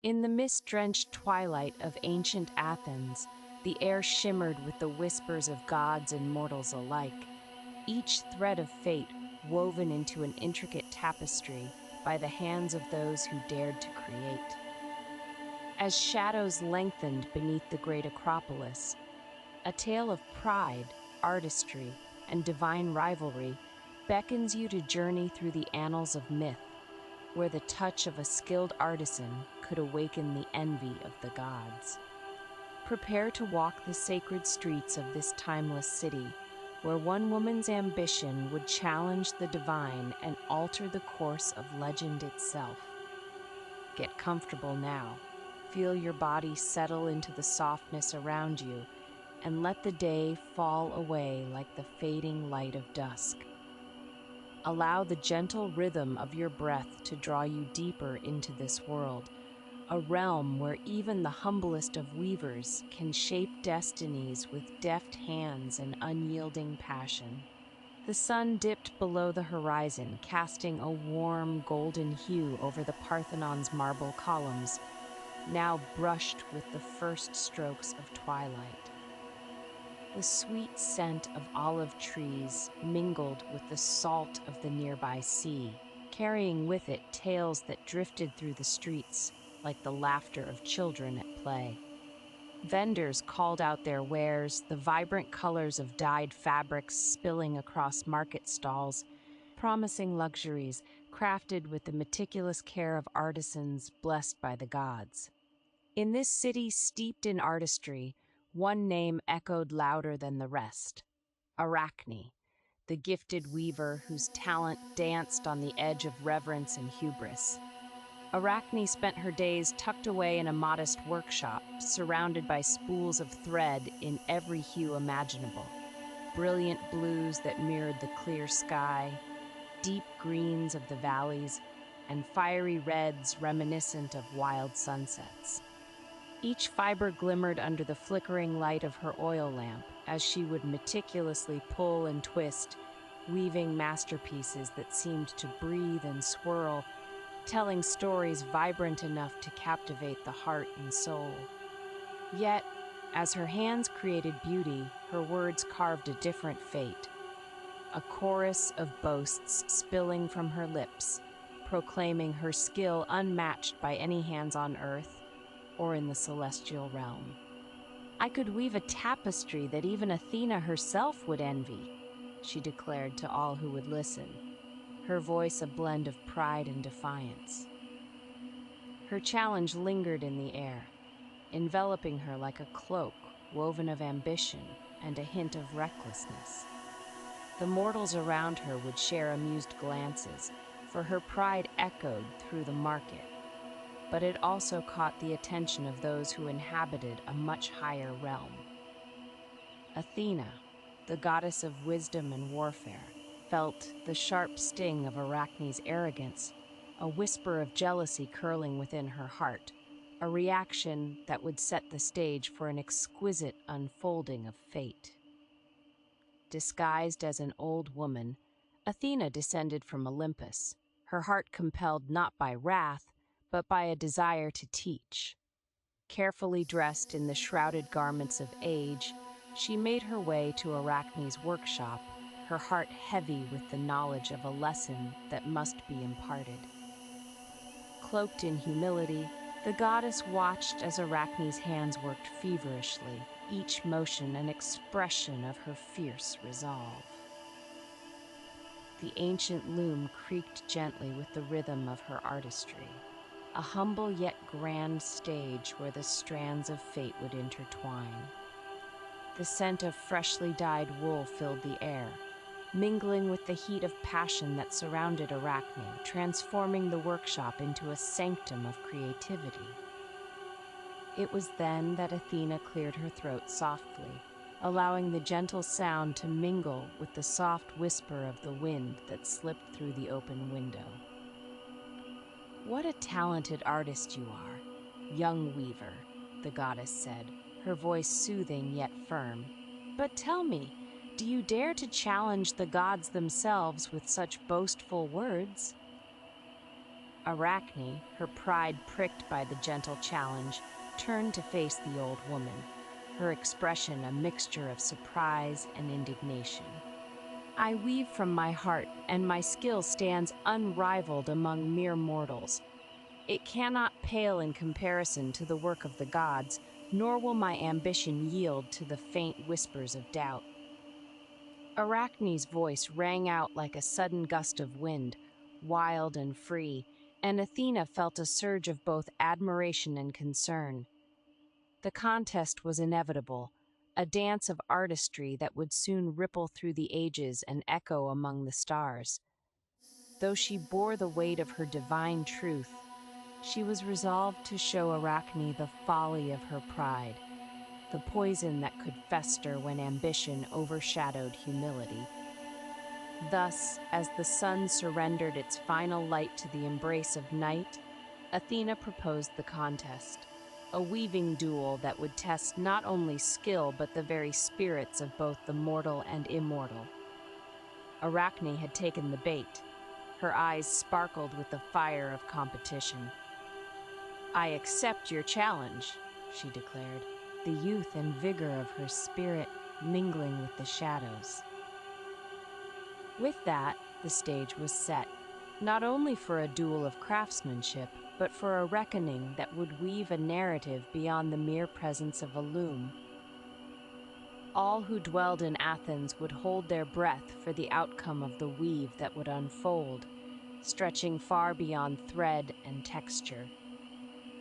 In the mist-drenched twilight of ancient Athens, the air shimmered with the whispers of gods and mortals alike, each thread of fate woven into an intricate tapestry by the hands of those who dared to create. As shadows lengthened beneath the great Acropolis, a tale of pride, artistry, and divine rivalry beckons you to journey through the annals of myth, where the touch of a skilled artisan could awaken the envy of the gods. Prepare to walk the sacred streets of this timeless city, where one woman's ambition would challenge the divine and alter the course of legend itself. Get comfortable now. Feel your body settle into the softness around you, and let the day fall away like the fading light of dusk. Allow the gentle rhythm of your breath to draw you deeper into this world, a realm where even the humblest of weavers can shape destinies with deft hands and unyielding passion. The sun dipped below the horizon, casting a warm golden hue over the Parthenon's marble columns, now brushed with the first strokes of twilight. The sweet scent of olive trees mingled with the salt of the nearby sea, carrying with it tales that drifted through the streets like the laughter of children at play. Vendors called out their wares, the vibrant colors of dyed fabrics spilling across market stalls, promising luxuries crafted with the meticulous care of artisans blessed by the gods. In this city steeped in artistry, one name echoed louder than the rest: Arachne, the gifted weaver whose talent danced on the edge of reverence and hubris. Arachne spent her days tucked away in a modest workshop, surrounded by spools of thread in every hue imaginable: brilliant blues that mirrored the clear sky, deep greens of the valleys, and fiery reds reminiscent of wild sunsets. Each fiber glimmered under the flickering light of her oil lamp as she would meticulously pull and twist, weaving masterpieces that seemed to breathe and swirl, telling stories vibrant enough to captivate the heart and soul. Yet, as her hands created beauty, her words carved a different fate, a chorus of boasts spilling from her lips, proclaiming her skill unmatched by any hands on earth or in the celestial realm. "I could weave a tapestry that even Athena herself would envy," she declared to all who would listen, her voice a blend of pride and defiance. Her challenge lingered in the air, enveloping her like a cloak woven of ambition and a hint of recklessness. The mortals around her would share amused glances, for her pride echoed through the market, but it also caught the attention of those who inhabited a much higher realm. Athena, the goddess of wisdom and warfare, felt the sharp sting of Arachne's arrogance, a whisper of jealousy curling within her heart, a reaction that would set the stage for an exquisite unfolding of fate. Disguised as an old woman, Athena descended from Olympus, her heart compelled not by wrath, but by a desire to teach. Carefully dressed in the shrouded garments of age, she made her way to Arachne's workshop, her heart heavy with the knowledge of a lesson that must be imparted. Cloaked in humility, the goddess watched as Arachne's hands worked feverishly, each motion an expression of her fierce resolve. The ancient loom creaked gently with the rhythm of her artistry, a humble yet grand stage where the strands of fate would intertwine. The scent of freshly dyed wool filled the air, mingling with the heat of passion that surrounded Arachne, transforming the workshop into a sanctum of creativity. It was then that Athena cleared her throat softly, allowing the gentle sound to mingle with the soft whisper of the wind that slipped through the open window. "What a talented artist you are, young weaver," the goddess said, her voice soothing yet firm. "But tell me, do you dare to challenge the gods themselves with such boastful words?" Arachne, her pride pricked by the gentle challenge, turned to face the old woman, her expression a mixture of surprise and indignation. I weave from my heart, and my skill stands unrivaled among mere mortals. It cannot pale in comparison to the work of the gods, nor will my ambition yield to the faint whispers of doubt. Arachne's voice rang out like a sudden gust of wind, wild and free, and Athena felt a surge of both admiration and concern. The contest was inevitable, a dance of artistry that would soon ripple through the ages and echo among the stars. Though she bore the weight of her divine truth, she was resolved to show Arachne the folly of her pride, the poison that could fester when ambition overshadowed humility. Thus, as the sun surrendered its final light to the embrace of night, Athena proposed the contest, a weaving duel that would test not only skill but the very spirits of both the mortal and immortal. Arachne had taken the bait. Her eyes sparkled with the fire of competition. "I accept your challenge," she declared, the youth and vigor of her spirit mingling with the shadows. With that, the stage was set, not only for a duel of craftsmanship, but for a reckoning that would weave a narrative beyond the mere presence of a loom. All who dwelled in Athens would hold their breath for the outcome of the weave that would unfold, stretching far beyond thread and texture.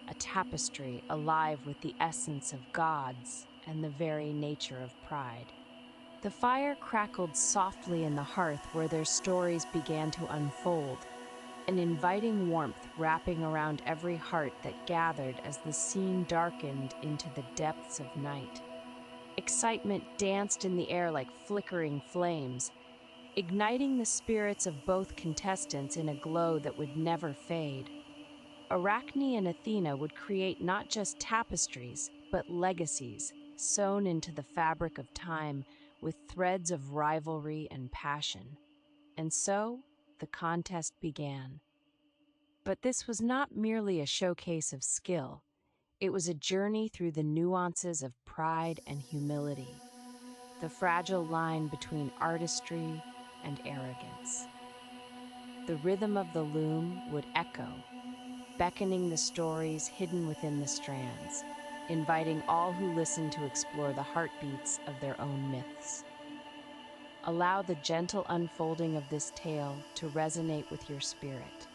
A tapestry alive with the essence of gods and the very nature of pride. The fire crackled softly in the hearth where their stories began to unfold, an inviting warmth wrapping around every heart that gathered as the scene darkened into the depths of night. Excitement danced in the air like flickering flames, igniting the spirits of both contestants in a glow that would never fade. Arachne and Athena would create not just tapestries, but legacies, sewn into the fabric of time with threads of rivalry and passion. And so, the contest began. But this was not merely a showcase of skill. It was a journey through the nuances of pride and humility, the fragile line between artistry and arrogance. The rhythm of the loom would echo, beckoning the stories hidden within the strands, inviting all who listen to explore the heartbeats of their own myths. Allow the gentle unfolding of this tale to resonate with your spirit,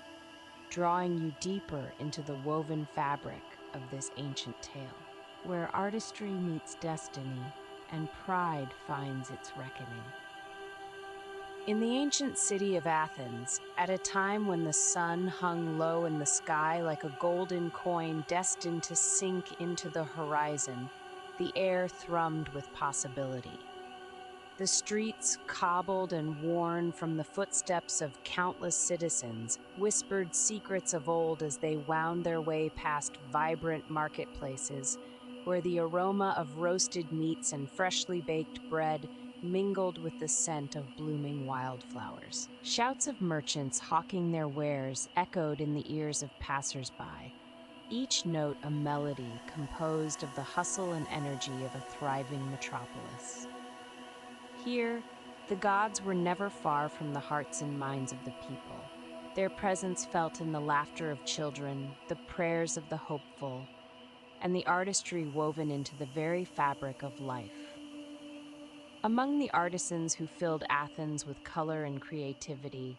drawing you deeper into the woven fabric of this ancient tale, where artistry meets destiny and pride finds its reckoning. In the ancient city of Athens, at a time when the sun hung low in the sky like a golden coin destined to sink into the horizon, the air thrummed with possibility. The streets, cobbled and worn from the footsteps of countless citizens, whispered secrets of old as they wound their way past vibrant marketplaces, where the aroma of roasted meats and freshly baked bread mingled with the scent of blooming wildflowers. Shouts of merchants hawking their wares echoed in the ears of passers-by, each note a melody composed of the hustle and energy of a thriving metropolis. Here, the gods were never far from the hearts and minds of the people, their presence felt in the laughter of children, the prayers of the hopeful, and the artistry woven into the very fabric of life. Among the artisans who filled Athens with color and creativity,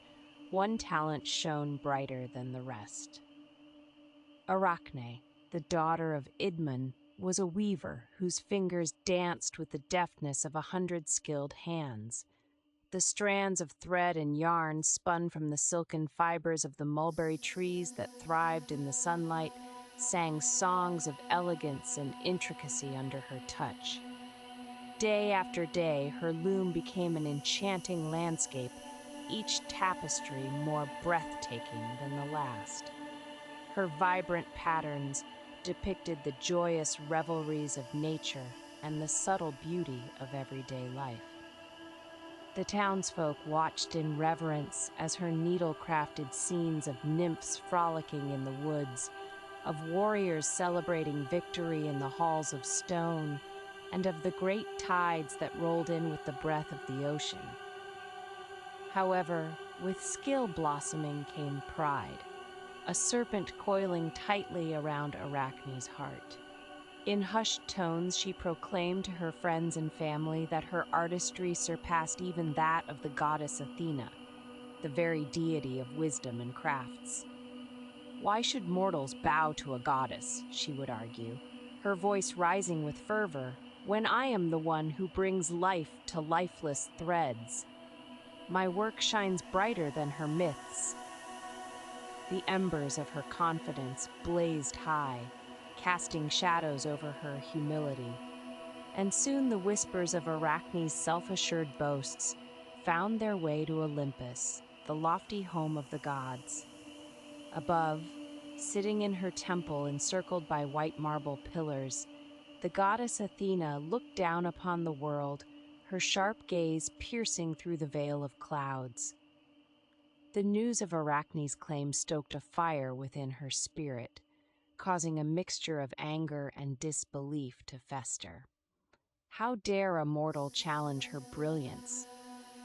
one talent shone brighter than the rest. Arachne, the daughter of Idmon, was a weaver whose fingers danced with the deftness of 100 skilled hands. The strands of thread and yarn spun from the silken fibers of the mulberry trees that thrived in the sunlight sang songs of elegance and intricacy under her touch. Day after day, her loom became an enchanting landscape, each tapestry more breathtaking than the last. Her vibrant patterns depicted the joyous revelries of nature and the subtle beauty of everyday life. The townsfolk watched in reverence as her needle-crafted scenes of nymphs frolicking in the woods, of warriors celebrating victory in the halls of stone, and of the great tides that rolled in with the breath of the ocean. However, with skill blossoming came pride, a serpent coiling tightly around Arachne's heart. In hushed tones, she proclaimed to her friends and family that her artistry surpassed even that of the goddess Athena, the very deity of wisdom and crafts. Why should mortals bow to a goddess, she would argue, her voice rising with fervor, when I am the one who brings life to lifeless threads? My work shines brighter than her myths. The embers of her confidence blazed high, casting shadows over her humility. And soon the whispers of Arachne's self-assured boasts found their way to Olympus, the lofty home of the gods. Above, sitting in her temple encircled by white marble pillars, the goddess Athena looked down upon the world, her sharp gaze piercing through the veil of clouds. The news of Arachne's claim stoked a fire within her spirit, causing a mixture of anger and disbelief to fester. How dare a mortal challenge her brilliance?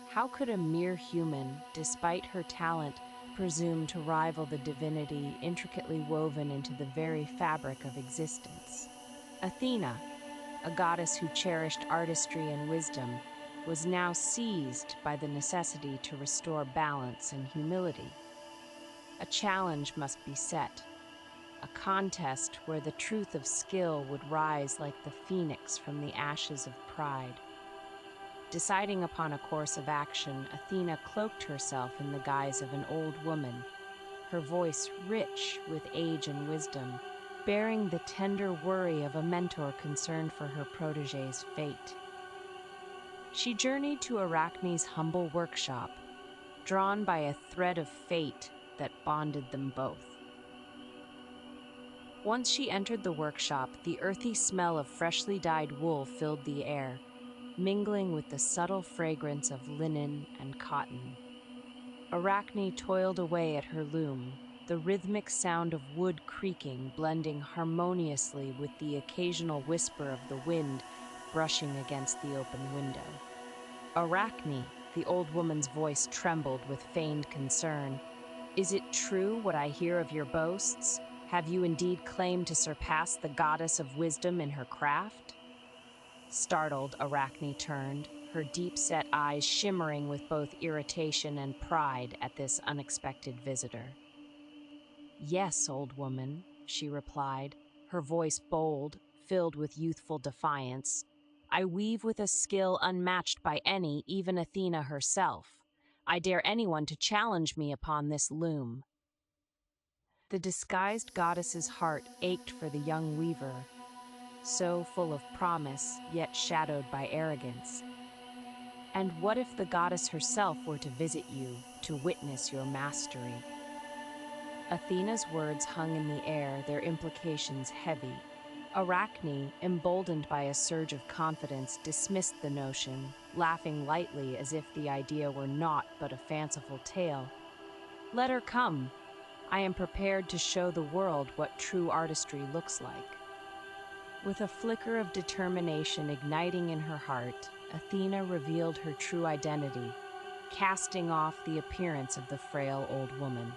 How could a mere human, despite her talent, presume to rival the divinity intricately woven into the very fabric of existence? Athena, a goddess who cherished artistry and wisdom, was now seized by the necessity to restore balance and humility. A challenge must be set, a contest where the truth of skill would rise like the phoenix from the ashes of pride. Deciding upon a course of action, Athena cloaked herself in the guise of an old woman, her voice rich with age and wisdom, bearing the tender worry of a mentor concerned for her protege's fate. She journeyed to Arachne's humble workshop, drawn by a thread of fate that bonded them both. Once she entered the workshop, the earthy smell of freshly dyed wool filled the air, mingling with the subtle fragrance of linen and cotton. Arachne toiled away at her loom, the rhythmic sound of wood creaking blending harmoniously with the occasional whisper of the wind brushing against the open window. Arachne, the old woman's voice trembled with feigned concern. Is it true what I hear of your boasts? Have you indeed claimed to surpass the goddess of wisdom in her craft? Startled, Arachne turned, her deep-set eyes shimmering with both irritation and pride at this unexpected visitor. Yes, old woman, she replied, her voice bold, filled with youthful defiance. I weave with a skill unmatched by any, even Athena herself. I dare anyone to challenge me upon this loom. The disguised goddess's heart ached for the young weaver, so full of promise, yet shadowed by arrogance. And what if the goddess herself were to visit you, to witness your mastery? Athena's words hung in the air, their implications heavy. Arachne, emboldened by a surge of confidence, dismissed the notion, laughing lightly as if the idea were naught but a fanciful tale. Let her come. I am prepared to show the world what true artistry looks like. With a flicker of determination igniting in her heart, Athena revealed her true identity, casting off the appearance of the frail old woman.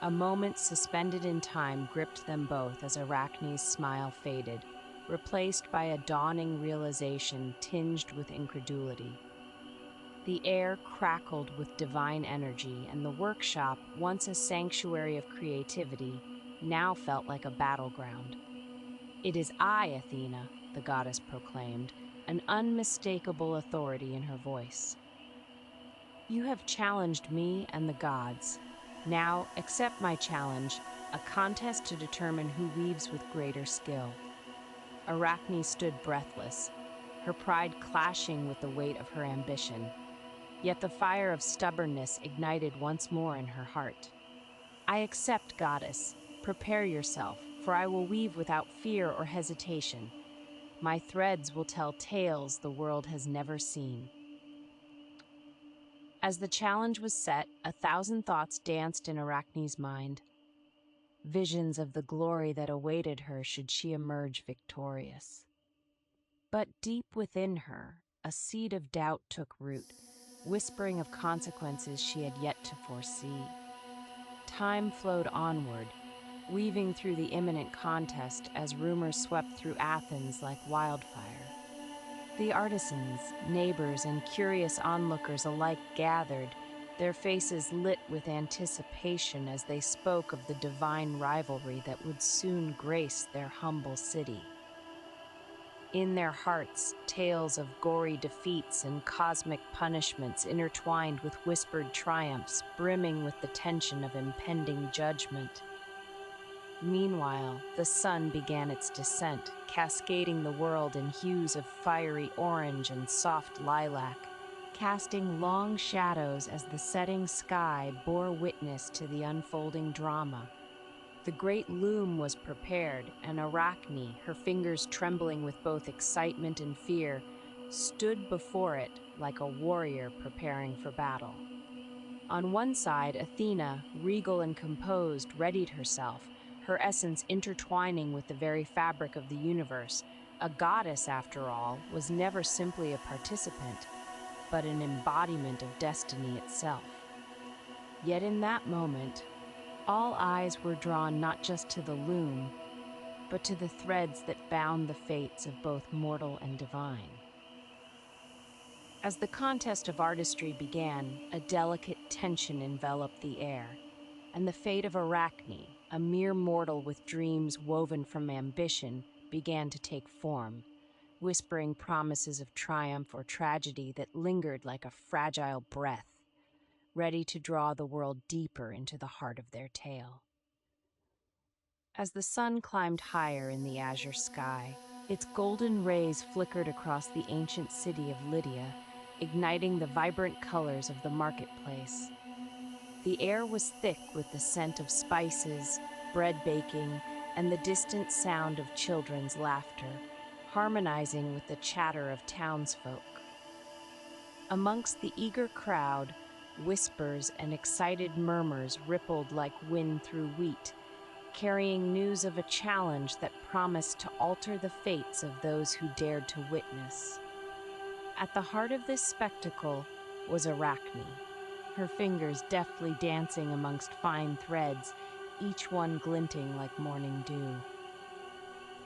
A moment suspended in time gripped them both as Arachne's smile faded, replaced by a dawning realization tinged with incredulity. The air crackled with divine energy, and the workshop, once a sanctuary of creativity, now felt like a battleground. It is I, Athena, the goddess proclaimed, an unmistakable authority in her voice. You have challenged me and the gods. Now accept my challenge, a contest to determine who weaves with greater skill. Arachne stood breathless, her pride clashing with the weight of her ambition. Yet the fire of stubbornness ignited once more in her heart. I accept, goddess. Prepare yourself, for I will weave without fear or hesitation. My threads will tell tales the world has never seen. As the challenge was set, 1,000 thoughts danced in Arachne's mind, visions of the glory that awaited her should she emerge victorious. But deep within her, a seed of doubt took root, whispering of consequences she had yet to foresee. Time flowed onward, weaving through the imminent contest as rumors swept through Athens like wildfire. The artisans, neighbors, and curious onlookers alike gathered, their faces lit with anticipation as they spoke of the divine rivalry that would soon grace their humble city. In their hearts, tales of gory defeats and cosmic punishments intertwined with whispered triumphs, brimming with the tension of impending judgment. Meanwhile, the sun began its descent, cascading the world in hues of fiery orange and soft lilac, casting long shadows as the setting sky bore witness to the unfolding drama. The great loom was prepared, and Arachne, her fingers trembling with both excitement and fear, stood before it like a warrior preparing for battle. On one side, Athena, regal and composed, readied herself, her essence intertwining with the very fabric of the universe. A goddess, after all, was never simply a participant, but an embodiment of destiny itself. Yet in that moment, all eyes were drawn not just to the loom, but to the threads that bound the fates of both mortal and divine. As the contest of artistry began, a delicate tension enveloped the air, and the fate of Arachne, a mere mortal with dreams woven from ambition, began to take form, whispering promises of triumph or tragedy that lingered like a fragile breath, ready to draw the world deeper into the heart of their tale. As the sun climbed higher in the azure sky, its golden rays flickered across the ancient city of Lydia, igniting the vibrant colors of the marketplace. The air was thick with the scent of spices, bread baking, and the distant sound of children's laughter, harmonizing with the chatter of townsfolk. Amongst the eager crowd, whispers and excited murmurs rippled like wind through wheat, carrying news of a challenge that promised to alter the fates of those who dared to witness. At the heart of this spectacle was Arachne, her fingers deftly dancing amongst fine threads, each one glinting like morning dew.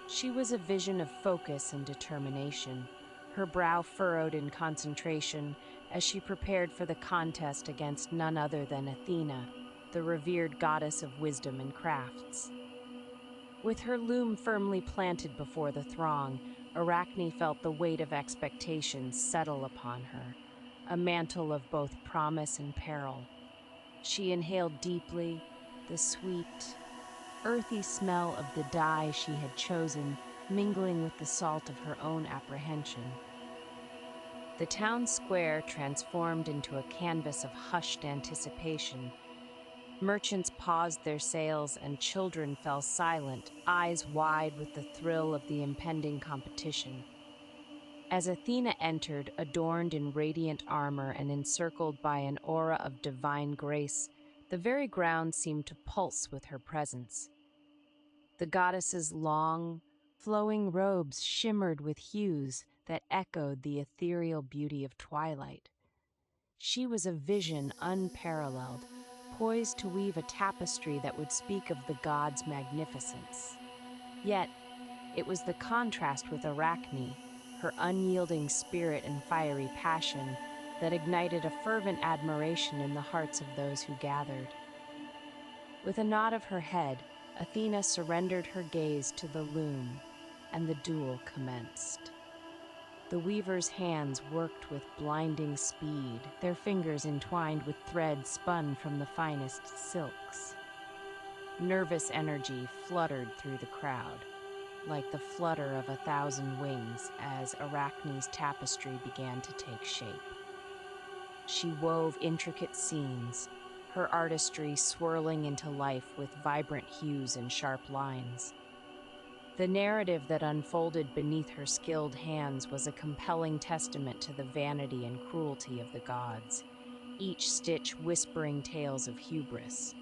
She was a vision of focus and determination, her brow furrowed in concentration as she prepared for the contest against none other than Athena, the revered goddess of wisdom and crafts. With her loom firmly planted before the throng, Arachne felt the weight of expectations settle upon her, a mantle of both promise and peril. She inhaled deeply, the sweet, earthy smell of the dye she had chosen mingling with the salt of her own apprehension. The town square transformed into a canvas of hushed anticipation. Merchants paused their sales and children fell silent, eyes wide with the thrill of the impending competition. As Athena entered, adorned in radiant armor and encircled by an aura of divine grace, the very ground seemed to pulse with her presence. The goddess's long, flowing robes shimmered with hues that echoed the ethereal beauty of twilight. She was a vision unparalleled, poised to weave a tapestry that would speak of the gods' magnificence. Yet, it was the contrast with Arachne, her unyielding spirit and fiery passion, that ignited a fervent admiration in the hearts of those who gathered. With a nod of her head, Athena surrendered her gaze to the loom, and the duel commenced. The weaver's hands worked with blinding speed, their fingers entwined with threads spun from the finest silks. Nervous energy fluttered through the crowd, like the flutter of 1,000 wings as Arachne's tapestry began to take shape. She wove intricate scenes, her artistry swirling into life with vibrant hues and sharp lines. The narrative that unfolded beneath her skilled hands was a compelling testament to the vanity and cruelty of the gods, each stitch whispering tales of hubris.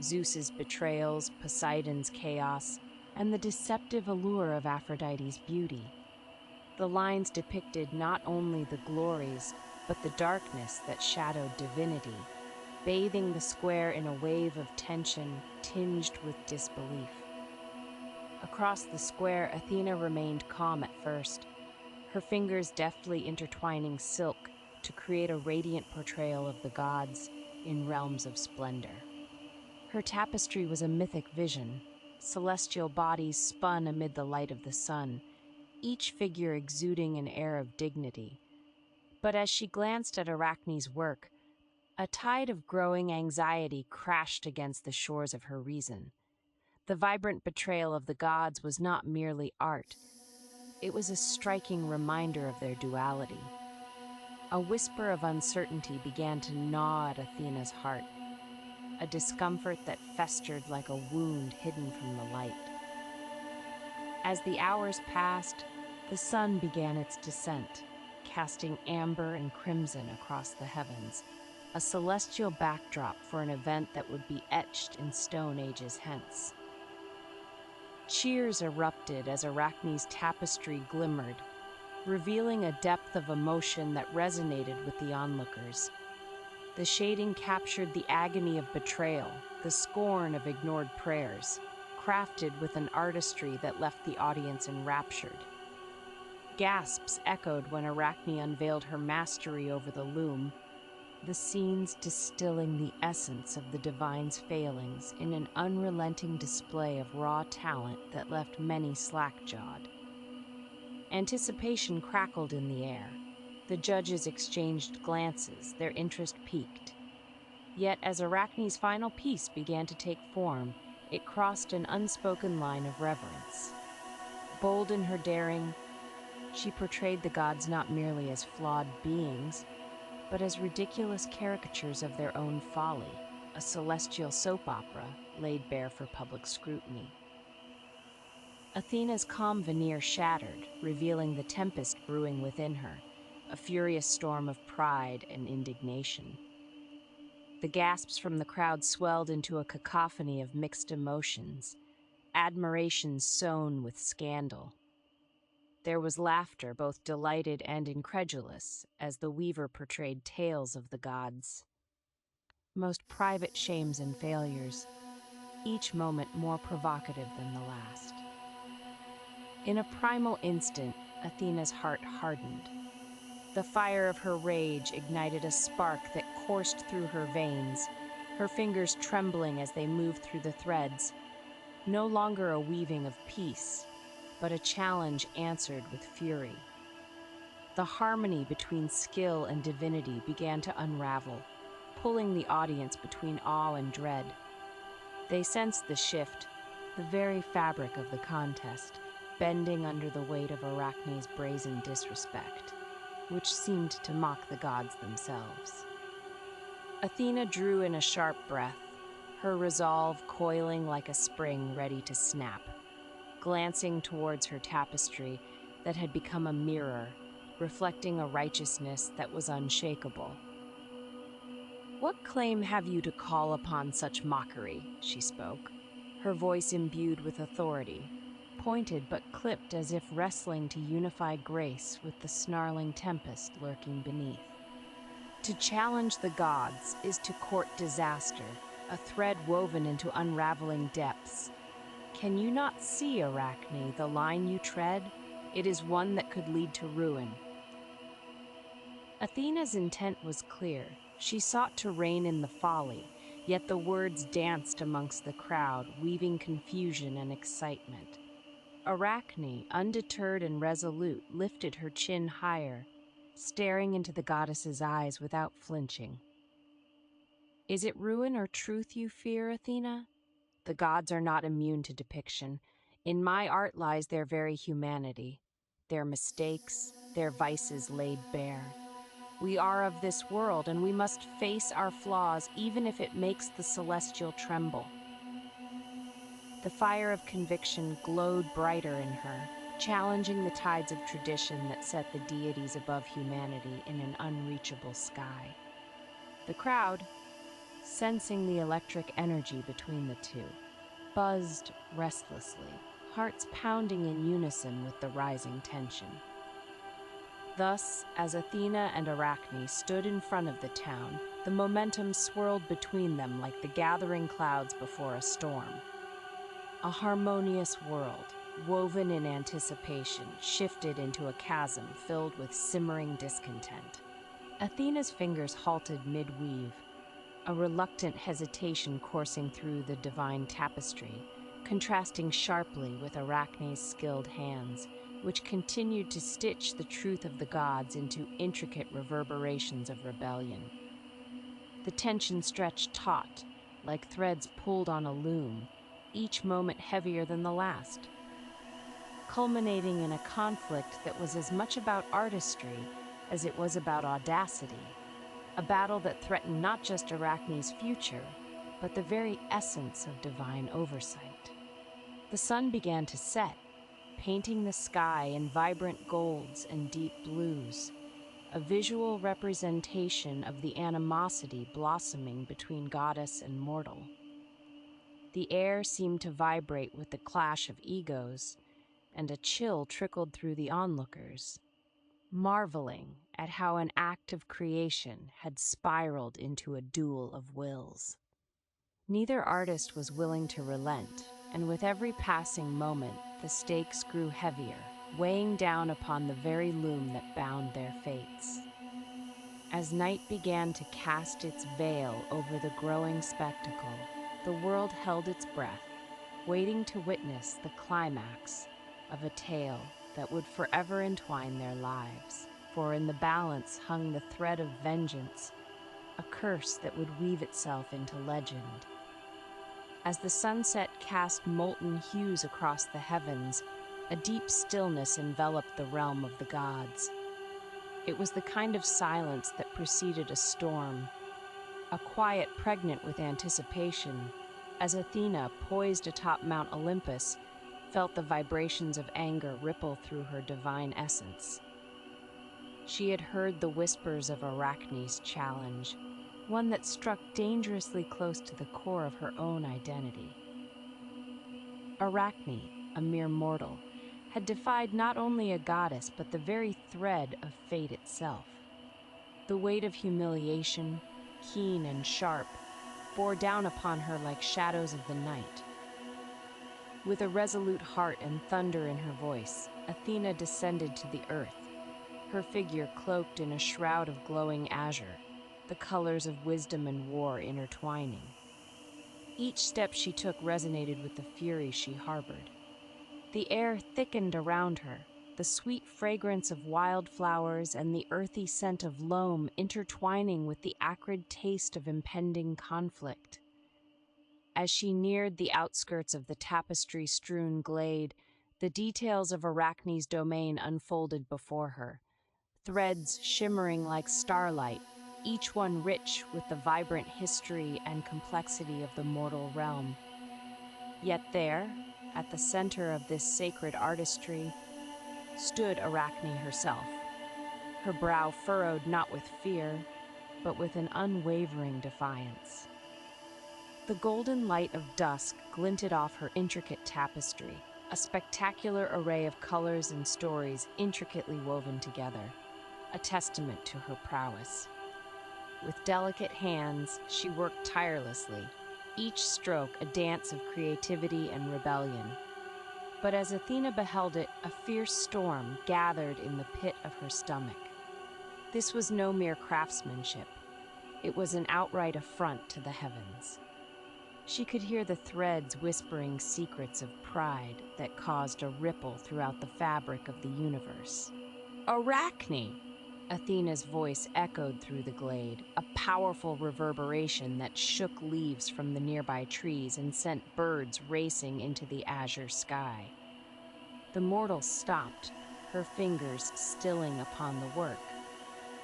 Zeus's betrayals, Poseidon's chaos, and the deceptive allure of Aphrodite's beauty. The lines depicted not only the glories, but the darkness that shadowed divinity, bathing the square in a wave of tension tinged with disbelief. Across the square, Athena remained calm at first, her fingers deftly intertwining silk to create a radiant portrayal of the gods in realms of splendor. Her tapestry was a mythic vision, celestial bodies spun amid the light of the sun, each figure exuding an air of dignity. But as she glanced at Arachne's work, a tide of growing anxiety crashed against the shores of her reason. The vibrant betrayal of the gods was not merely art, it was a striking reminder of their duality. A whisper of uncertainty began to gnaw at Athena's heart, a discomfort that festered like a wound hidden from the light. As the hours passed, the sun began its descent, casting amber and crimson across the heavens, a celestial backdrop for an event that would be etched in stone ages hence. Cheers erupted as Arachne's tapestry glimmered, revealing a depth of emotion that resonated with the onlookers. The shading captured the agony of betrayal, the scorn of ignored prayers, crafted with an artistry that left the audience enraptured. Gasps echoed when Arachne unveiled her mastery over the loom, the scenes distilling the essence of the divine's failings in an unrelenting display of raw talent that left many slack-jawed. Anticipation crackled in the air. The judges exchanged glances, their interest piqued. Yet as Arachne's final piece began to take form, it crossed an unspoken line of reverence. Bold in her daring, she portrayed the gods not merely as flawed beings, but as ridiculous caricatures of their own folly, a celestial soap opera laid bare for public scrutiny. Athena's calm veneer shattered, revealing the tempest brewing within her, a furious storm of pride and indignation. The gasps from the crowd swelled into a cacophony of mixed emotions, admiration sown with scandal. There was laughter, both delighted and incredulous, as the weaver portrayed tales of the gods. Most private shames and failures, each moment more provocative than the last. In a primal instant, Athena's heart hardened. The fire of her rage ignited a spark that coursed through her veins, her fingers trembling as they moved through the threads. No longer a weaving of peace, but a challenge answered with fury. The harmony between skill and divinity began to unravel, pulling the audience between awe and dread. They sensed the shift, the very fabric of the contest, bending under the weight of Arachne's brazen disrespect, which seemed to mock the gods themselves. Athena drew in a sharp breath, her resolve coiling like a spring ready to snap. Glancing towards her tapestry that had become a mirror, reflecting a righteousness that was unshakable. "What claim have you to call upon such mockery?" she spoke, her voice imbued with authority, pointed but clipped as if wrestling to unify grace with the snarling tempest lurking beneath. To challenge the gods is to court disaster, a thread woven into unraveling depths. Can you not see, Arachne, the line you tread? It is one that could lead to ruin. Athena's intent was clear. She sought to rein in the folly, yet the words danced amongst the crowd, weaving confusion and excitement. Arachne, undeterred and resolute, lifted her chin higher, staring into the goddess's eyes without flinching. "Is it ruin or truth you fear, Athena? The gods are not immune to depiction. In my art lies their very humanity, their mistakes, their vices laid bare. We are of this world, and we must face our flaws even if it makes the celestial tremble." The fire of conviction glowed brighter in her, challenging the tides of tradition that set the deities above humanity in an unreachable sky. The crowd, sensing the electric energy between the two, buzzed restlessly, hearts pounding in unison with the rising tension. Thus, as Athena and Arachne stood in front of the town, the momentum swirled between them like the gathering clouds before a storm. A harmonious world, woven in anticipation, shifted into a chasm filled with simmering discontent. Athena's fingers halted mid-weave, a reluctant hesitation coursing through the divine tapestry, contrasting sharply with Arachne's skilled hands, which continued to stitch the truth of the gods into intricate reverberations of rebellion. The tension stretched taut, like threads pulled on a loom, each moment heavier than the last, culminating in a conflict that was as much about artistry as it was about audacity, a battle that threatened not just Arachne's future, but the very essence of divine oversight. The sun began to set, painting the sky in vibrant golds and deep blues, a visual representation of the animosity blossoming between goddess and mortal. The air seemed to vibrate with the clash of egos, and a chill trickled through the onlookers, marveling at how an act of creation had spiraled into a duel of wills. Neither artist was willing to relent, and with every passing moment, the stakes grew heavier, weighing down upon the very loom that bound their fates. As night began to cast its veil over the growing spectacle, the world held its breath, waiting to witness the climax of a tale that would forever entwine their lives. For in the balance hung the thread of vengeance, a curse that would weave itself into legend. As the sunset cast molten hues across the heavens, a deep stillness enveloped the realm of the gods. It was the kind of silence that preceded a storm, a quiet pregnant with anticipation, as Athena, poised atop Mount Olympus, felt the vibrations of anger ripple through her divine essence. She had heard the whispers of Arachne's challenge, one that struck dangerously close to the core of her own identity. Arachne, a mere mortal, had defied not only a goddess but the very thread of fate itself. The weight of humiliation, keen and sharp, bore down upon her like shadows of the night. With a resolute heart and thunder in her voice, Athena descended to the earth, her figure cloaked in a shroud of glowing azure, the colors of wisdom and war intertwining. Each step she took resonated with the fury she harbored. The air thickened around her, the sweet fragrance of wildflowers and the earthy scent of loam intertwining with the acrid taste of impending conflict. As she neared the outskirts of the tapestry-strewn glade, the details of Arachne's domain unfolded before her, threads shimmering like starlight, each one rich with the vibrant history and complexity of the mortal realm. Yet there, at the center of this sacred artistry, stood Arachne herself, her brow furrowed not with fear, but with an unwavering defiance. The golden light of dusk glinted off her intricate tapestry, a spectacular array of colors and stories intricately woven together, a testament to her prowess. With delicate hands, she worked tirelessly, each stroke a dance of creativity and rebellion. But as Athena beheld it, a fierce storm gathered in the pit of her stomach. This was no mere craftsmanship. It was an outright affront to the heavens. She could hear the threads whispering secrets of pride that caused a ripple throughout the fabric of the universe. Arachne! Athena's voice echoed through the glade, a powerful reverberation that shook leaves from the nearby trees and sent birds racing into the azure sky. The mortal stopped, her fingers stilling upon the work,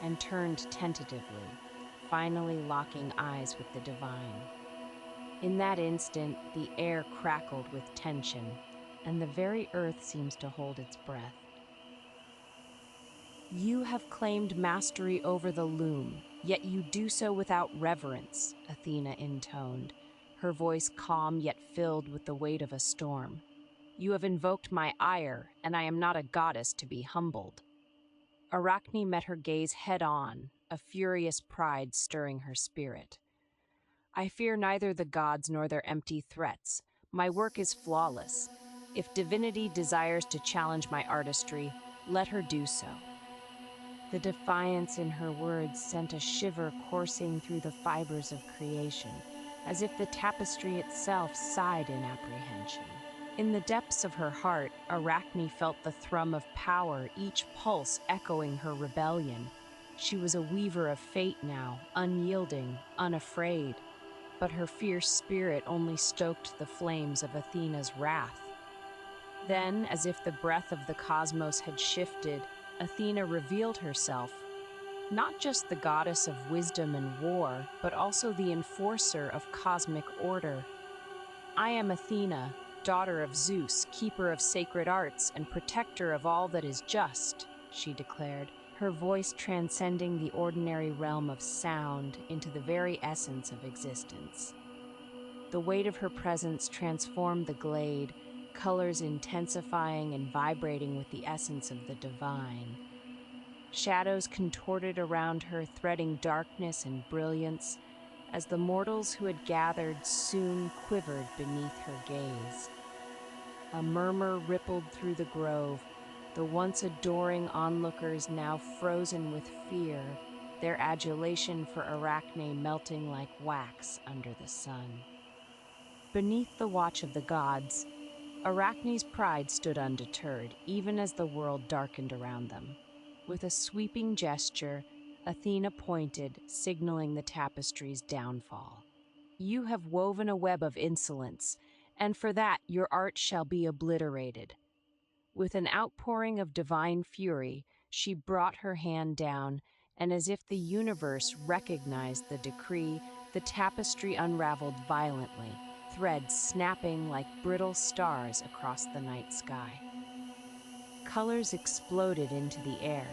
and turned tentatively, finally locking eyes with the divine. In that instant, the air crackled with tension, and the very earth seems to hold its breath. You have claimed mastery over the loom, yet you do so without reverence, Athena intoned, her voice calm yet filled with the weight of a storm. You have invoked my ire, and I am not a goddess to be humbled. Arachne met her gaze head-on, a furious pride stirring her spirit. I fear neither the gods nor their empty threats. My work is flawless. If divinity desires to challenge my artistry, let her do so. The defiance in her words sent a shiver coursing through the fibers of creation, as if the tapestry itself sighed in apprehension. In the depths of her heart, Arachne felt the thrum of power, each pulse echoing her rebellion. She was a weaver of fate now, unyielding, unafraid. But her fierce spirit only stoked the flames of Athena's wrath. Then, as if the breath of the cosmos had shifted, Athena revealed herself, not just the goddess of wisdom and war, but also the enforcer of cosmic order. I am Athena, daughter of Zeus, keeper of sacred arts, and protector of all that is just, she declared, her voice transcending the ordinary realm of sound into the very essence of existence. The weight of her presence transformed the glade, colors intensifying and vibrating with the essence of the divine. Shadows contorted around her, threading darkness and brilliance, as the mortals who had gathered soon quivered beneath her gaze. A murmur rippled through the grove, the once adoring onlookers now frozen with fear, their adulation for Arachne melting like wax under the sun. Beneath the watch of the gods, Arachne's pride stood undeterred, even as the world darkened around them. With a sweeping gesture, Athena pointed, signaling the tapestry's downfall. You have woven a web of insolence, and for that your art shall be obliterated. With an outpouring of divine fury, she brought her hand down, and as if the universe recognized the decree, the tapestry unraveled violently, threads snapping like brittle stars across the night sky. Colors exploded into the air,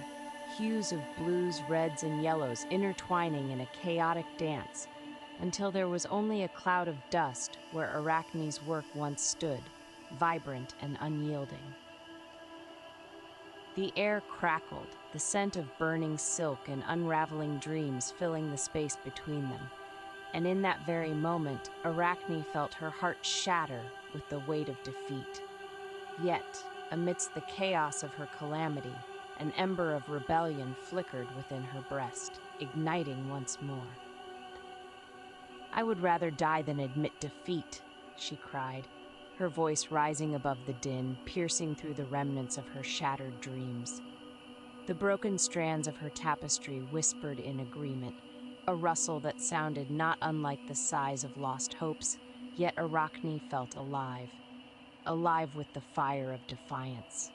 hues of blues, reds, and yellows intertwining in a chaotic dance, until there was only a cloud of dust where Arachne's work once stood, vibrant and unyielding. The air crackled, the scent of burning silk and unraveling dreams filling the space between them, and in that very moment, Arachne felt her heart shatter with the weight of defeat. Yet, amidst the chaos of her calamity, an ember of rebellion flickered within her breast, igniting once more. I would rather die than admit defeat, she cried, her voice rising above the din, piercing through the remnants of her shattered dreams. The broken strands of her tapestry whispered in agreement, a rustle that sounded not unlike the sighs of lost hopes, yet Arachne felt alive, alive with the fire of defiance.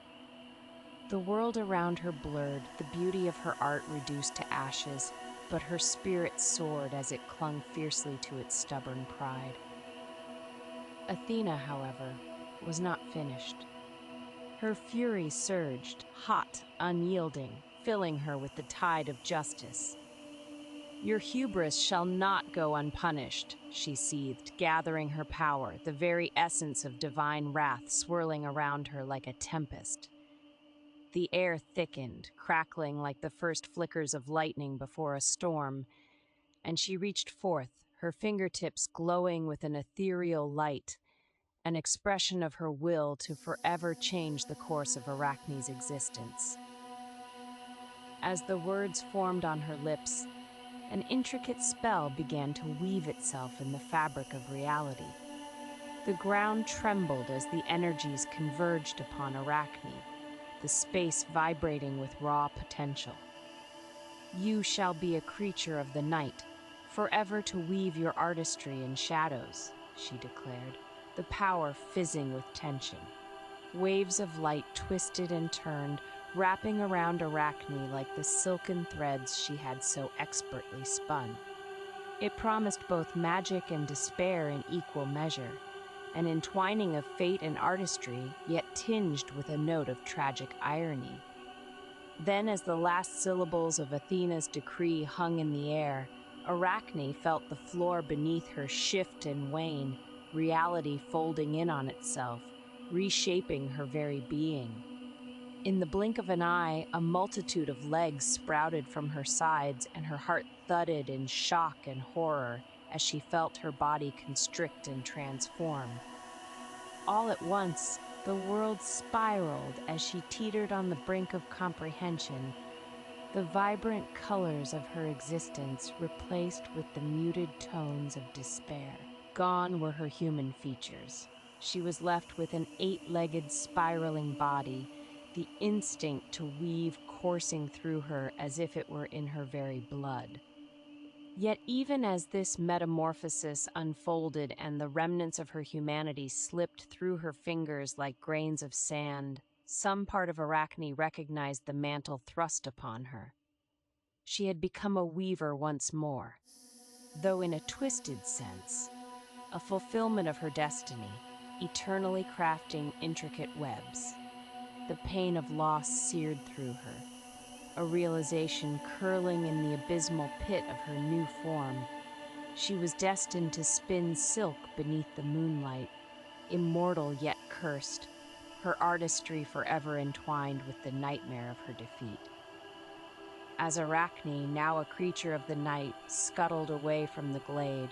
The world around her blurred, the beauty of her art reduced to ashes, but her spirit soared as it clung fiercely to its stubborn pride. Athena, however, was not finished. Her fury surged, hot, unyielding, filling her with the tide of justice. Your hubris shall not go unpunished, she seethed, gathering her power, the very essence of divine wrath swirling around her like a tempest. The air thickened, crackling like the first flickers of lightning before a storm, and she reached forth, her fingertips glowing with an ethereal light, an expression of her will to forever change the course of Arachne's existence. As the words formed on her lips, an intricate spell began to weave itself in the fabric of reality. The ground trembled as the energies converged upon Arachne, the space vibrating with raw potential. You shall be a creature of the night, forever to weave your artistry in shadows, she declared, the power fizzing with tension. Waves of light twisted and turned, wrapping around Arachne like the silken threads she had so expertly spun. It promised both magic and despair in equal measure, an entwining of fate and artistry, yet tinged with a note of tragic irony. Then, as the last syllables of Athena's decree hung in the air, Arachne felt the floor beneath her shift and wane, reality folding in on itself, reshaping her very being. In the blink of an eye, a multitude of legs sprouted from her sides, and her heart thudded in shock and horror as she felt her body constrict and transform. All at once, the world spiraled as she teetered on the brink of comprehension, the vibrant colors of her existence replaced with the muted tones of despair. Gone were her human features. She was left with an eight-legged spiraling body, the instinct to weave coursing through her as if it were in her very blood. Yet even as this metamorphosis unfolded and the remnants of her humanity slipped through her fingers like grains of sand, some part of Arachne recognized the mantle thrust upon her. She had become a weaver once more, though in a twisted sense, a fulfillment of her destiny, eternally crafting intricate webs. The pain of loss seared through her, a realization curling in the abysmal pit of her new form. She was destined to spin silk beneath the moonlight, immortal yet cursed, her artistry forever entwined with the nightmare of her defeat. As Arachne, now a creature of the night, scuttled away from the glade,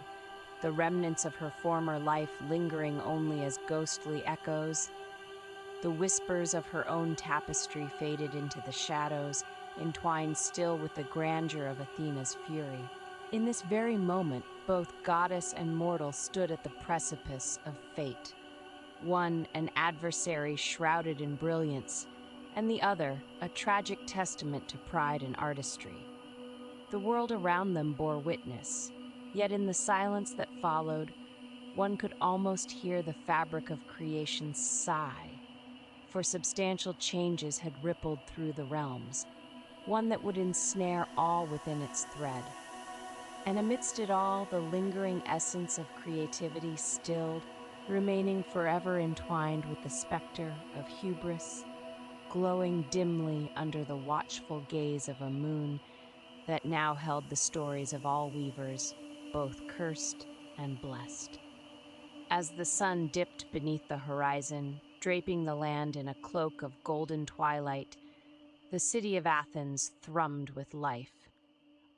the remnants of her former life lingering only as ghostly echoes, the whispers of her own tapestry faded into the shadows, entwined still with the grandeur of Athena's fury. In this very moment, both goddess and mortal stood at the precipice of fate. One, an adversary shrouded in brilliance, and the other, a tragic testament to pride and artistry. The world around them bore witness, yet in the silence that followed, one could almost hear the fabric of creation sigh, for substantial changes had rippled through the realms, one that would ensnare all within its thread. And amidst it all, the lingering essence of creativity stilled, remaining forever entwined with the specter of hubris, glowing dimly under the watchful gaze of a moon that now held the stories of all weavers, both cursed and blessed. As the sun dipped beneath the horizon, draping the land in a cloak of golden twilight, the city of Athens thrummed with life.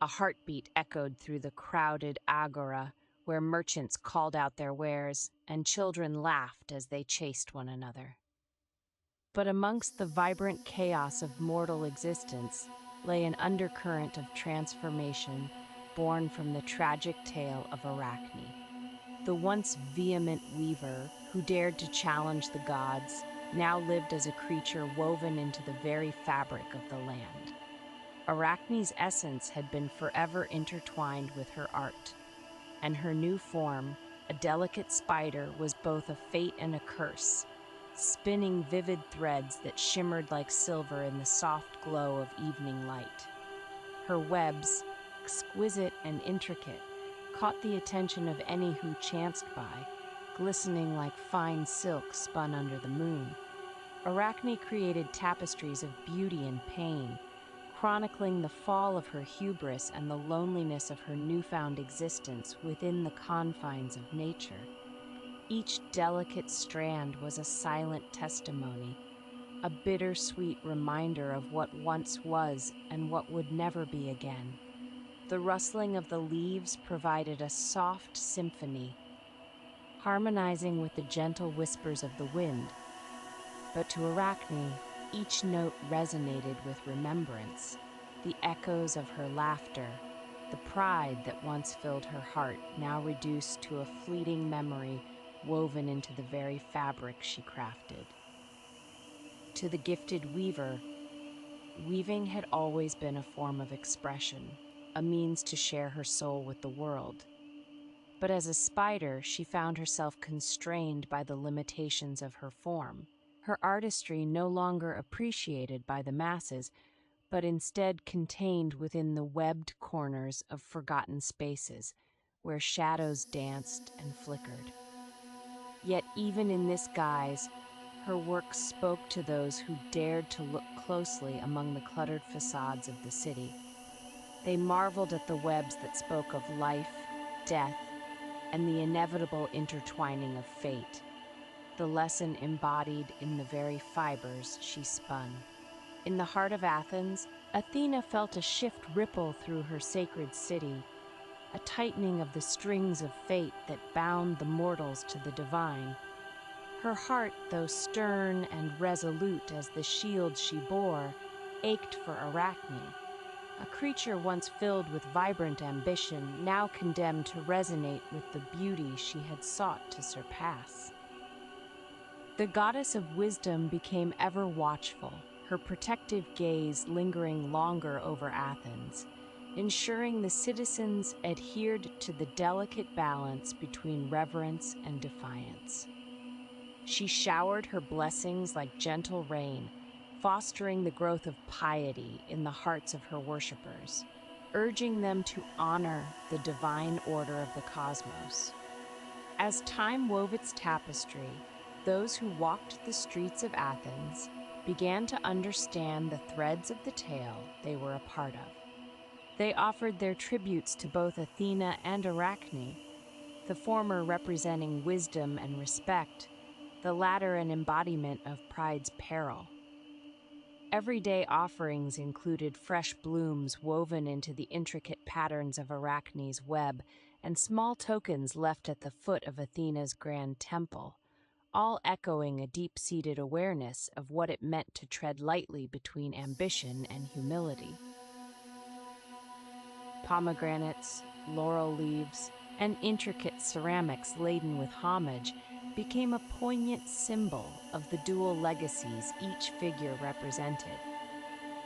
A heartbeat echoed through the crowded agora, where merchants called out their wares, and children laughed as they chased one another. But amongst the vibrant chaos of mortal existence lay an undercurrent of transformation born from the tragic tale of Arachne. The once vehement weaver, who dared to challenge the gods, now lived as a creature woven into the very fabric of the land. Arachne's essence had been forever intertwined with her art, and her new form, a delicate spider, was both a fate and a curse, spinning vivid threads that shimmered like silver in the soft glow of evening light. Her webs, exquisite and intricate, caught the attention of any who chanced by, glistening like fine silk spun under the moon. Arachne created tapestries of beauty and pain, chronicling the fall of her hubris and the loneliness of her newfound existence within the confines of nature. Each delicate strand was a silent testimony, a bittersweet reminder of what once was and what would never be again. The rustling of the leaves provided a soft symphony, harmonizing with the gentle whispers of the wind. But to Arachne, each note resonated with remembrance, the echoes of her laughter, the pride that once filled her heart, now reduced to a fleeting memory woven into the very fabric she crafted. To the gifted weaver, weaving had always been a form of expression, a means to share her soul with the world. But as a spider, she found herself constrained by the limitations of her form, her artistry no longer appreciated by the masses, but instead contained within the webbed corners of forgotten spaces, where shadows danced and flickered. Yet even in this guise, her work spoke to those who dared to look closely among the cluttered facades of the city. They marveled at the webs that spoke of life, death, and the inevitable intertwining of fate, the lesson embodied in the very fibers she spun. In the heart of Athens, Athena felt a shift ripple through her sacred city, a tightening of the strings of fate that bound the mortals to the divine. Her heart, though stern and resolute as the shield she bore, ached for Arachne, a creature once filled with vibrant ambition, now condemned to resonate with the beauty she had sought to surpass. The goddess of wisdom became ever watchful, her protective gaze lingering longer over Athens, ensuring the citizens adhered to the delicate balance between reverence and defiance. She showered her blessings like gentle rain, fostering the growth of piety in the hearts of her worshippers, urging them to honor the divine order of the cosmos. As time wove its tapestry, those who walked the streets of Athens began to understand the threads of the tale they were a part of. They offered their tributes to both Athena and Arachne, the former representing wisdom and respect, the latter an embodiment of pride's peril. Everyday offerings included fresh blooms woven into the intricate patterns of Arachne's web and small tokens left at the foot of Athena's grand temple, all echoing a deep-seated awareness of what it meant to tread lightly between ambition and humility. Pomegranates, laurel leaves, and intricate ceramics laden with homage became a poignant symbol of the dual legacies each figure represented,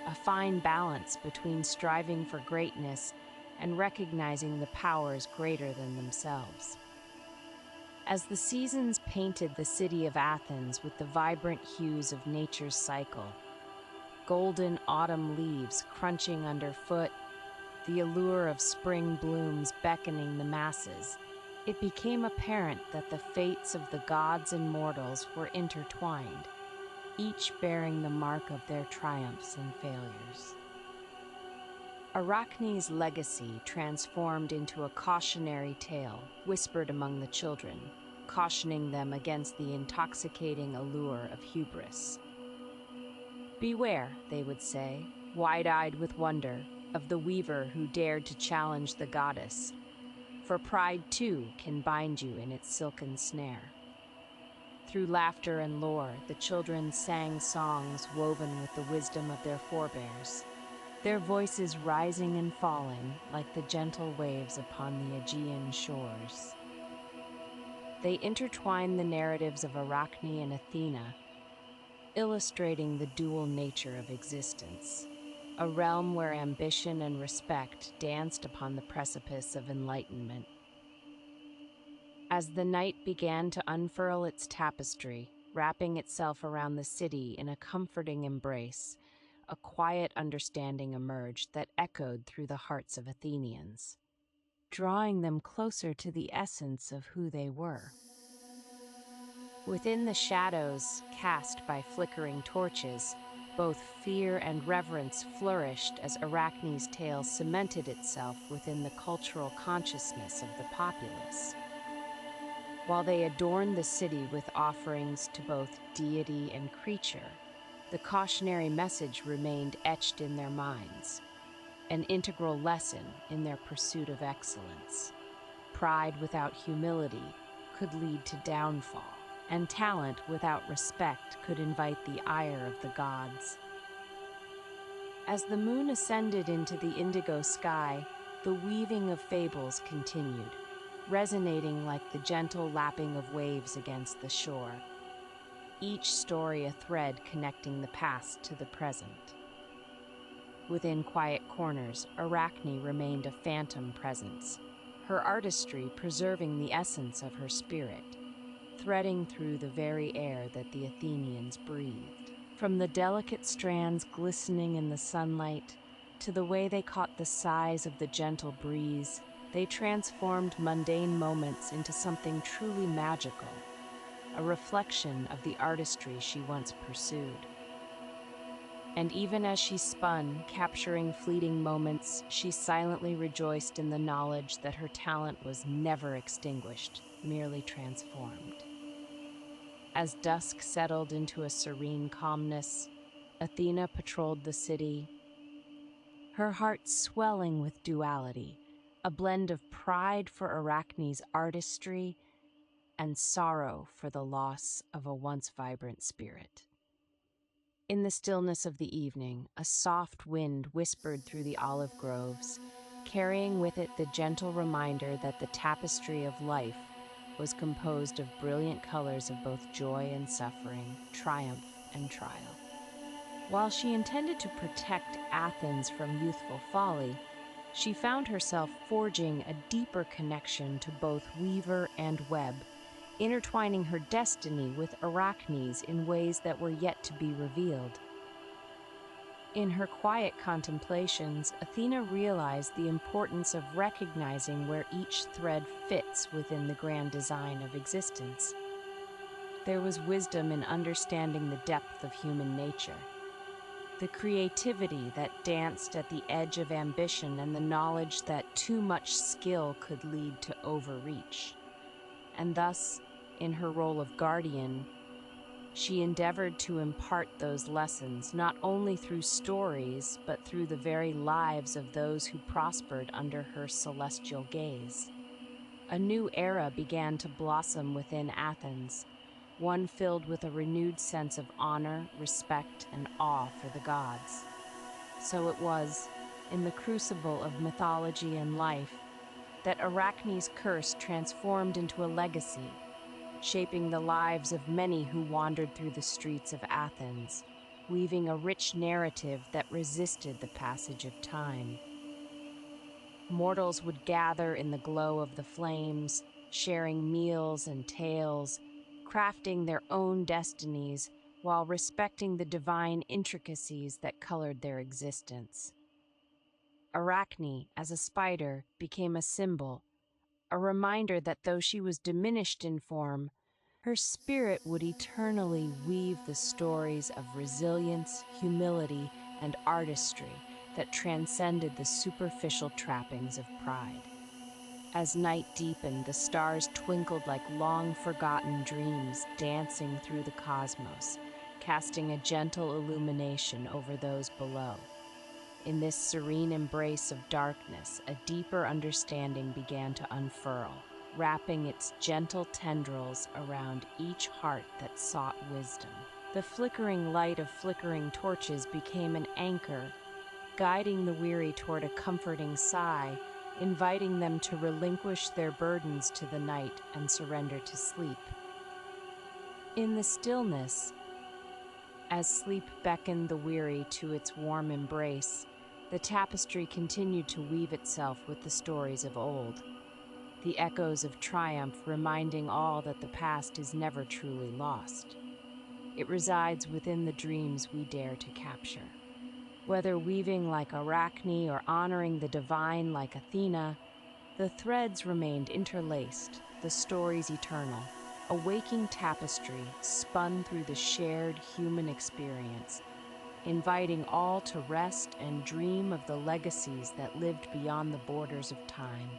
a fine balance between striving for greatness and recognizing the powers greater than themselves. As the seasons painted the city of Athens with the vibrant hues of nature's cycle, golden autumn leaves crunching underfoot, the allure of spring blooms beckoning the masses, it became apparent that the fates of the gods and mortals were intertwined, each bearing the mark of their triumphs and failures. Arachne's legacy transformed into a cautionary tale whispered among the children, cautioning them against the intoxicating allure of hubris. "Beware," they would say, wide-eyed with wonder, of the weaver who dared to challenge the goddess, for pride, too, can bind you in its silken snare. Through laughter and lore, the children sang songs woven with the wisdom of their forebears, their voices rising and falling like the gentle waves upon the Aegean shores. They intertwined the narratives of Arachne and Athena, illustrating the dual nature of existence, a realm where ambition and respect danced upon the precipice of enlightenment. As the night began to unfurl its tapestry, wrapping itself around the city in a comforting embrace, a quiet understanding emerged that echoed through the hearts of Athenians, drawing them closer to the essence of who they were. Within the shadows cast by flickering torches, both fear and reverence flourished as Arachne's tale cemented itself within the cultural consciousness of the populace. While they adorned the city with offerings to both deity and creature, the cautionary message remained etched in their minds, an integral lesson in their pursuit of excellence. Pride without humility could lead to downfall, and talent without respect could invite the ire of the gods. As the moon ascended into the indigo sky, the weaving of fables continued, resonating like the gentle lapping of waves against the shore, each story a thread connecting the past to the present. Within quiet corners, Arachne remained a phantom presence, her artistry preserving the essence of her spirit, threading through the very air that the Athenians breathed. From the delicate strands glistening in the sunlight to the way they caught the sighs of the gentle breeze, they transformed mundane moments into something truly magical. a reflection of the artistry she once pursued. And even as she spun, capturing fleeting moments, she silently rejoiced in the knowledge that her talent was never extinguished, merely transformed. As dusk settled into a serene calmness, Athena patrolled the city, her heart swelling with duality, a blend of pride for Arachne's artistry and sorrow for the loss of a once vibrant spirit. In the stillness of the evening, a soft wind whispered through the olive groves, carrying with it the gentle reminder that the tapestry of life was composed of brilliant colors of both joy and suffering, triumph and trial. While she intended to protect Athens from youthful folly, she found herself forging a deeper connection to both weaver and web, intertwining her destiny with Arachne's in ways that were yet to be revealed. In her quiet contemplations, Athena realized the importance of recognizing where each thread fits within the grand design of existence. There was wisdom in understanding the depth of human nature, the creativity that danced at the edge of ambition, and the knowledge that too much skill could lead to overreach. And thus, in her role of guardian, she endeavored to impart those lessons not only through stories, but through the very lives of those who prospered under her celestial gaze. A new era began to blossom within Athens, one filled with a renewed sense of honor, respect, and awe for the gods. So it was, in the crucible of mythology and life, that Arachne's curse transformed into a legacy, shaping the lives of many who wandered through the streets of Athens, weaving a rich narrative that resisted the passage of time. Mortals would gather in the glow of the flames, sharing meals and tales, crafting their own destinies while respecting the divine intricacies that colored their existence. Arachne, as a spider, became a symbol, a reminder that though she was diminished in form, her spirit would eternally weave the stories of resilience, humility, and artistry that transcended the superficial trappings of pride. As night deepened, the stars twinkled like long-forgotten dreams dancing through the cosmos, casting a gentle illumination over those below. In this serene embrace of darkness, a deeper understanding began to unfurl, wrapping its gentle tendrils around each heart that sought wisdom. The flickering light of flickering torches became an anchor, guiding the weary toward a comforting sigh, inviting them to relinquish their burdens to the night and surrender to sleep. In the stillness, as sleep beckoned the weary to its warm embrace, the tapestry continued to weave itself with the stories of old, the echoes of triumph reminding all that the past is never truly lost. It resides within the dreams we dare to capture. Whether weaving like Arachne or honoring the divine like Athena, the threads remained interlaced, the stories eternal, a waking tapestry spun through the shared human experience, inviting all to rest and dream of the legacies that lived beyond the borders of time.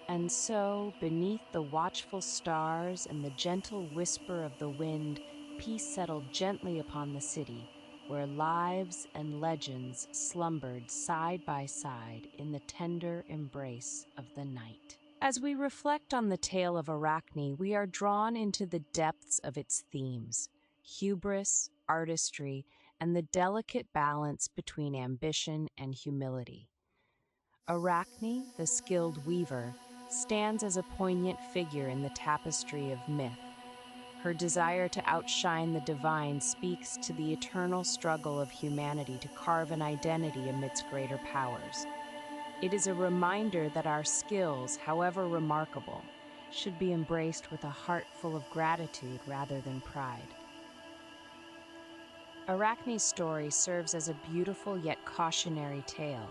And so, beneath the watchful stars and the gentle whisper of the wind, peace settled gently upon the city, where lives and legends slumbered side by side in the tender embrace of the night. As we reflect on the tale of Arachne, we are drawn into the depths of its themes: hubris, artistry, and the delicate balance between ambition and humility. Arachne, the skilled weaver, stands as a poignant figure in the tapestry of myth. Her desire to outshine the divine speaks to the eternal struggle of humanity to carve an identity amidst greater powers. It is a reminder that our skills, however remarkable, should be embraced with a heart full of gratitude rather than pride. Arachne's story serves as a beautiful yet cautionary tale,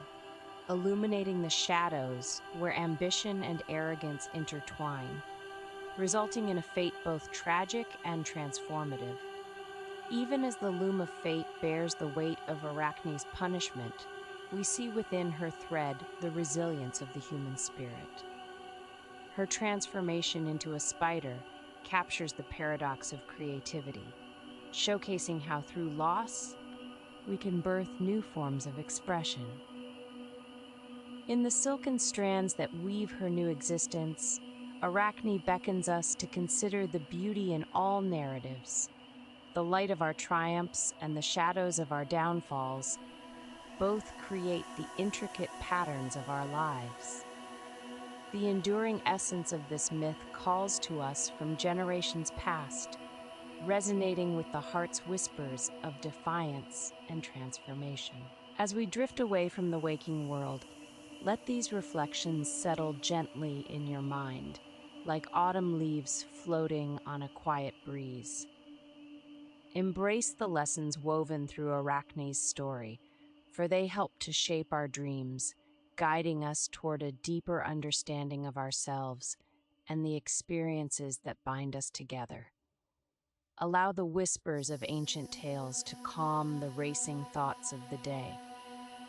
illuminating the shadows where ambition and arrogance intertwine. resulting in a fate both tragic and transformative. Even as the loom of fate bears the weight of Arachne's punishment, we see within her thread the resilience of the human spirit. Her transformation into a spider captures the paradox of creativity, showcasing how through loss, we can birth new forms of expression. In the silken strands that weave her new existence, Arachne beckons us to consider the beauty in all narratives. The light of our triumphs and the shadows of our downfalls both create the intricate patterns of our lives. The enduring essence of this myth calls to us from generations past, resonating with the heart's whispers of defiance and transformation. As we drift away from the waking world, let these reflections settle gently in your mind, like autumn leaves floating on a quiet breeze. Embrace the lessons woven through Arachne's story, for they help to shape our dreams, guiding us toward a deeper understanding of ourselves and the experiences that bind us together. Allow the whispers of ancient tales to calm the racing thoughts of the day.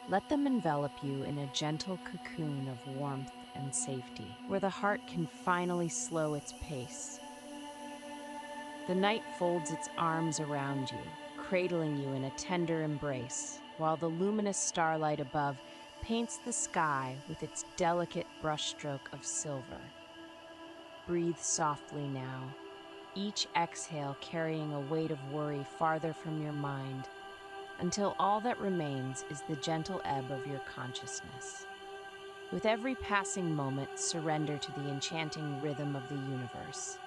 Let them envelop you in a gentle cocoon of warmth and safety, where the heart can finally slow its pace. The night folds its arms around you, cradling you in a tender embrace, while the luminous starlight above paints the sky with its delicate brushstroke of silver. Breathe softly now, each exhale carrying a weight of worry farther from your mind, until all that remains is the gentle ebb of your consciousness. With every passing moment, surrender to the enchanting rhythm of the universe,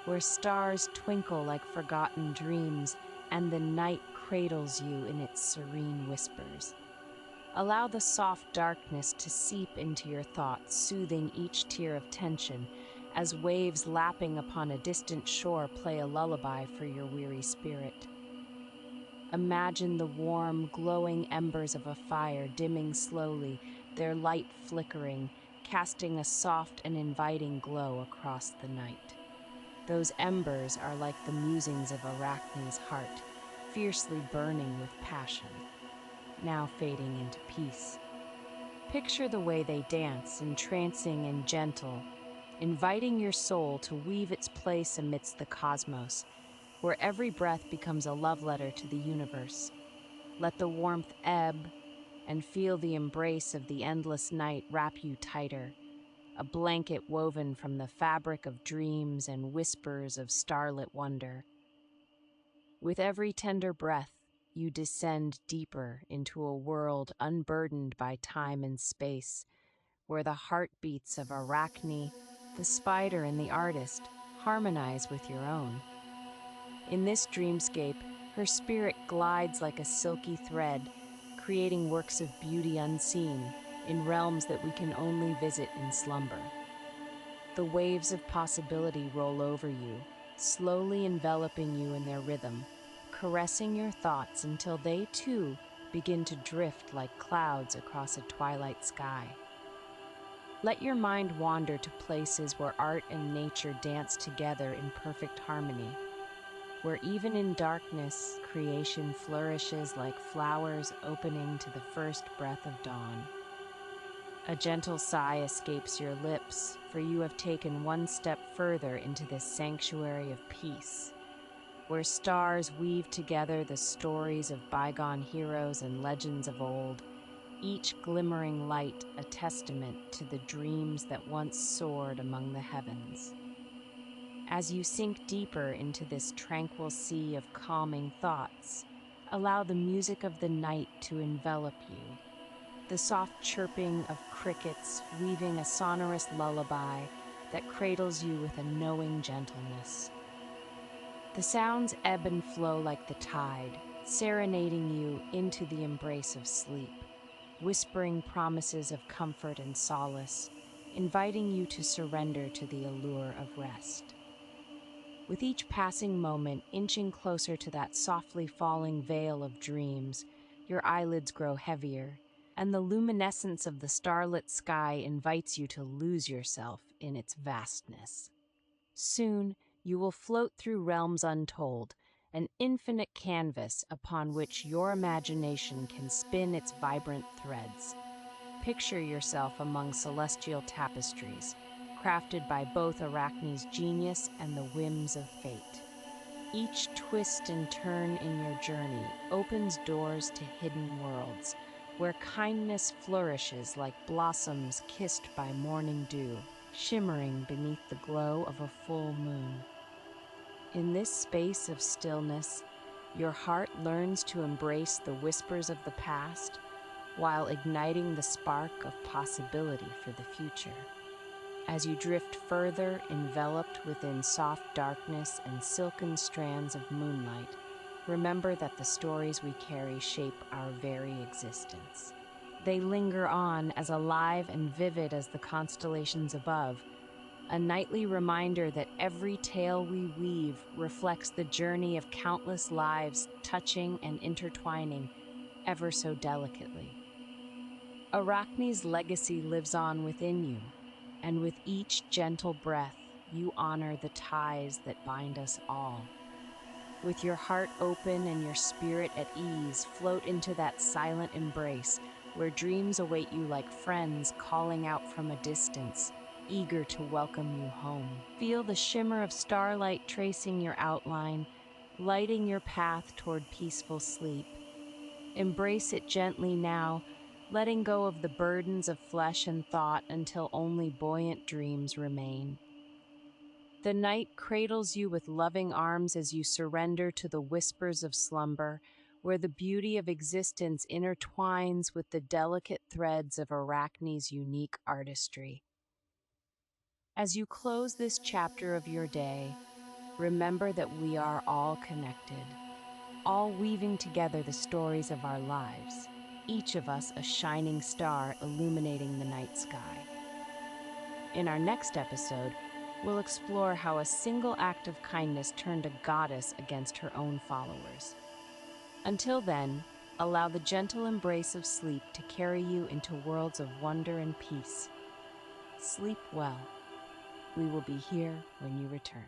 where stars twinkle like forgotten dreams and the night cradles you in its serene whispers. Allow the soft darkness to seep into your thoughts, soothing each tear of tension, as waves lapping upon a distant shore play a lullaby for your weary spirit. Imagine the warm, glowing embers of a fire dimming slowly, their light flickering, casting a soft and inviting glow across the night. Those embers are like the musings of Arachne's heart, fiercely burning with passion, now fading into peace. Picture the way they dance, entrancing and gentle, inviting your soul to weave its place amidst the cosmos, where every breath becomes a love letter to the universe. Let the warmth ebb and feel the embrace of the endless night wrap you tighter, a blanket woven from the fabric of dreams and whispers of starlit wonder. With every tender breath, you descend deeper into a world unburdened by time and space, where the heartbeats of Arachne, the spider, and the artist harmonize with your own. In this dreamscape, her spirit glides like a silky thread, creating works of beauty unseen in realms that we can only visit in slumber. The waves of possibility roll over you, slowly enveloping you in their rhythm, caressing your thoughts until they too begin to drift like clouds across a twilight sky. Let your mind wander to places where art and nature dance together in perfect harmony, where even in darkness, creation flourishes like flowers opening to the first breath of dawn. A gentle sigh escapes your lips, for you have taken one step further into this sanctuary of peace, where stars weave together the stories of bygone heroes and legends of old, each glimmering light a testament to the dreams that once soared among the heavens. As you sink deeper into this tranquil sea of calming thoughts, allow the music of the night to envelop you, the soft chirping of crickets weaving a sonorous lullaby that cradles you with a knowing gentleness. The sounds ebb and flow like the tide, serenading you into the embrace of sleep, whispering promises of comfort and solace, inviting you to surrender to the allure of rest. With each passing moment inching closer to that softly falling veil of dreams, your eyelids grow heavier, and the luminescence of the starlit sky invites you to lose yourself in its vastness. Soon, you will float through realms untold, an infinite canvas upon which your imagination can spin its vibrant threads. Picture yourself among celestial tapestries, crafted by both Arachne's genius and the whims of fate. Each twist and turn in your journey opens doors to hidden worlds, where kindness flourishes like blossoms kissed by morning dew, shimmering beneath the glow of a full moon. In this space of stillness, your heart learns to embrace the whispers of the past while igniting the spark of possibility for the future. As you drift further, enveloped within soft darkness and silken strands of moonlight, remember that the stories we carry shape our very existence. They linger on as alive and vivid as the constellations above, a nightly reminder that every tale we weave reflects the journey of countless lives touching and intertwining ever so delicately. Arachne's legacy lives on within you, and with each gentle breath, you honor the ties that bind us all. With your heart open and your spirit at ease, float into that silent embrace where dreams await you like friends calling out from a distance, eager to welcome you home. Feel the shimmer of starlight tracing your outline, lighting your path toward peaceful sleep. Embrace it gently now, letting go of the burdens of flesh and thought until only buoyant dreams remain. The night cradles you with loving arms as you surrender to the whispers of slumber, where the beauty of existence intertwines with the delicate threads of Arachne's unique artistry. As you close this chapter of your day, remember that we are all connected, all weaving together the stories of our lives, each of us a shining star illuminating the night sky. In our next episode, we'll explore how a single act of kindness turned a goddess against her own followers. Until then, allow the gentle embrace of sleep to carry you into worlds of wonder and peace. Sleep well. We will be here when you return.